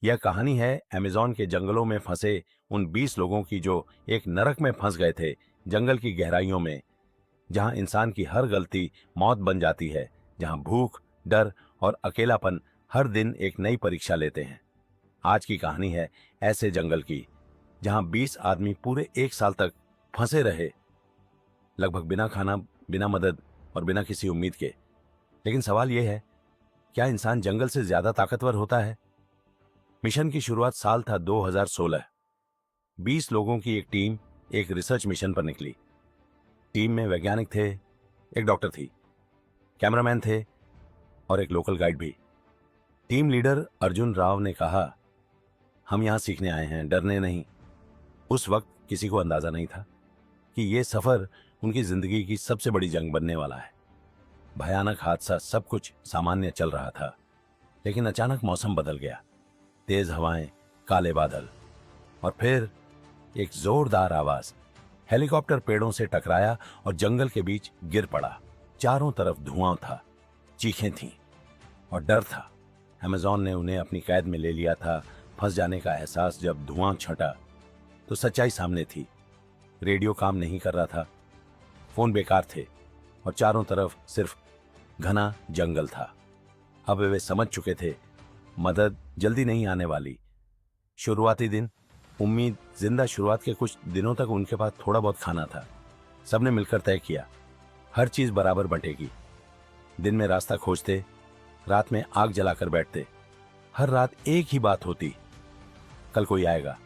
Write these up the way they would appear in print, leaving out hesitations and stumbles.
यह कहानी है अमेज़न के जंगलों में फंसे उन 20 लोगों की जो एक नरक में फंस गए थे, जंगल की गहराइयों में, जहां इंसान की हर गलती मौत बन जाती है, जहां भूख, डर और अकेलापन हर दिन एक नई परीक्षा लेते हैं। आज की कहानी है ऐसे जंगल की, जहां 20 आदमी पूरे 1 साल तक फंसे रहे, लगभग बिना खाना, बिना मदद और बिना किसी उम्मीद के। लेकिन सवाल यह है, क्या इंसान जंगल से ज्यादा ताकतवर होता है? मिशन की शुरुआत साल था 2016। 20 लोगों की एक टीम एक रिसर्च मिशन पर निकली। टीम में वैज्ञानिक थे, एक डॉक्टर थी, कैमरामैन थे और एक लोकल गाइड भी। टीम लीडर अर्जुन राव ने कहा, हम यहां सीखने आए हैं, डरने नहीं। उस वक्त किसी को अंदाजा नहीं था कि यह सफर उनकी जिंदगी की सबसे बड़ी जंग बनने वाला है। भयानक हादसा, सब कुछ सामान्य चल रहा था, लेकिन अचानक मौसम बदल गया। तेज हवाएं, काले बादल और फिर एक जोरदार आवाज। हेलीकॉप्टर पेड़ों से टकराया और जंगल के बीच गिर पड़ा। चारों तरफ धुआं था, चीखें थीं और डर था। अमेज़न ने उन्हें अपनी कैद में ले लिया था। फंस जाने का एहसास जब धुआं छंटा तो सच्चाई सामने थी। रेडियो काम नहीं कर रहा था, फोन बेकार थे और चारों तरफ सिर्फ घना जंगल था। अब वे समझ चुके थे, मदद जल्दी नहीं आने वाली। शुरुआती दिन उम्मीद जिंदा। शुरुआत के कुछ दिनों तक उनके पास थोड़ा बहुत खाना था। सबने मिलकर तय किया, हर चीज बराबर बंटेगी। दिन में रास्ता खोजते, रात में आग जलाकर बैठते। हर रात एक ही बात होती, कल कोई आएगा।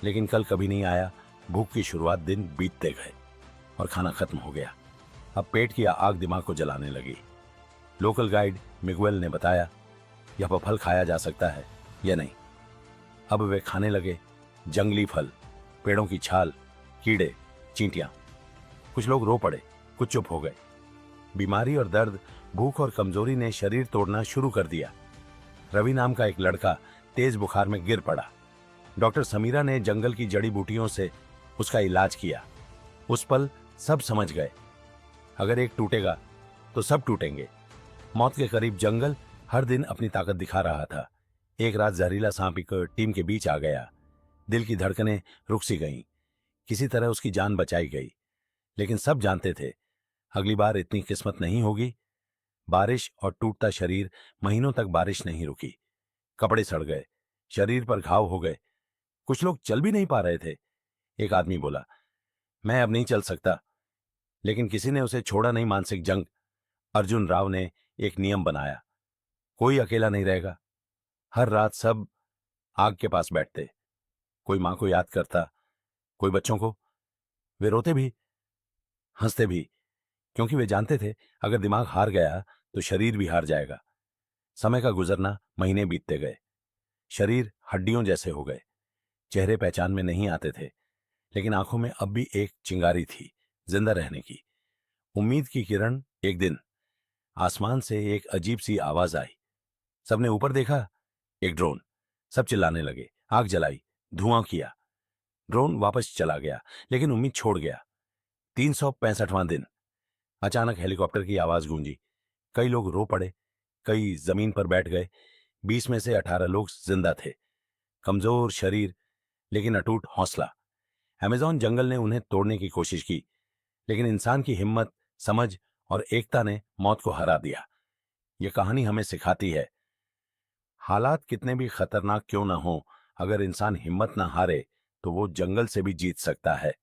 लेकिन कल कभी नहीं आया। भूख की शुरुआत, दिन बीतते गए और खाना खत्म हो गया। अब पेट की आग दिमाग को जलाने लगी। लोकल गाइड मिगुएल ने बताया, यह फल खाया जा सकता है या नहीं। अब वे खाने लगे जंगली फल, पेड़ों की छाल, कीड़े, चींटियां। कुछ लोग रो पड़े, कुछ चुप हो गए। बीमारी और दर्द, भूख और कमजोरी ने शरीर तोड़ना शुरू कर दिया। रवि नाम का एक लड़का तेज बुखार में गिर पड़ा। डॉक्टर समीरा ने जंगल की जड़ी बूटियों से उसका इलाज किया। उस पल सब समझ गए, अगर एक टूटेगा तो सब टूटेंगे। मौत के करीब जंगल हर दिन अपनी ताकत दिखा रहा था। एक रात जहरीला सांप एक टीम के बीच आ गया। दिल की धड़कनें रुक सी गईं। किसी तरह उसकी जान बचाई गई, लेकिन सब जानते थे अगली बार इतनी किस्मत नहीं होगी। बारिश और टूटता शरीर, महीनों तक बारिश नहीं रुकी। कपड़े सड़ गए, शरीर पर घाव हो गए। कुछ लोग चल भी नहीं पा रहे थे। एक आदमी बोला, मैं अब नहीं चल सकता। लेकिन किसी ने उसे छोड़ा नहीं। मानसिक जंग। अर्जुन राव ने एक नियम बनाया, कोई अकेला नहीं रहेगा। हर रात सब आग के पास बैठते। कोई मां को याद करता, कोई बच्चों को। वे रोते भी, हंसते भी, क्योंकि वे जानते थे अगर दिमाग हार गया तो शरीर भी हार जाएगा। समय का गुजरना, महीने बीतते गए। शरीर हड्डियों जैसे हो गए। चेहरे पहचान में नहीं आते थे, लेकिन आंखों में अब भी एक चिंगारी थी, जिंदा रहने की, उम्मीद की किरण। एक दिन आसमान से एक अजीब सी आवाज आई। सबने ऊपर देखा, एक ड्रोन। सब चिल्लाने लगे, आग जलाई, धुआं किया। ड्रोन वापस चला गया, लेकिन उम्मीद छोड़ गया। 365वां दिन अचानक हेलीकॉप्टर की आवाज गूंजी। कई लोग रो पड़े, कई जमीन पर बैठ गए। 20 में से 18 लोग जिंदा थे। कमजोर शरीर, लेकिन अटूट हौसला। अमेज़न जंगल ने उन्हें तोड़ने की कोशिश की, लेकिन इंसान की हिम्मत, समझ और एकता ने मौत को हरा दिया। यह कहानी हमें सिखाती है, हालात कितने भी खतरनाक क्यों ना हो, अगर इंसान हिम्मत ना हारे तो वो जंगल से भी जीत सकता है।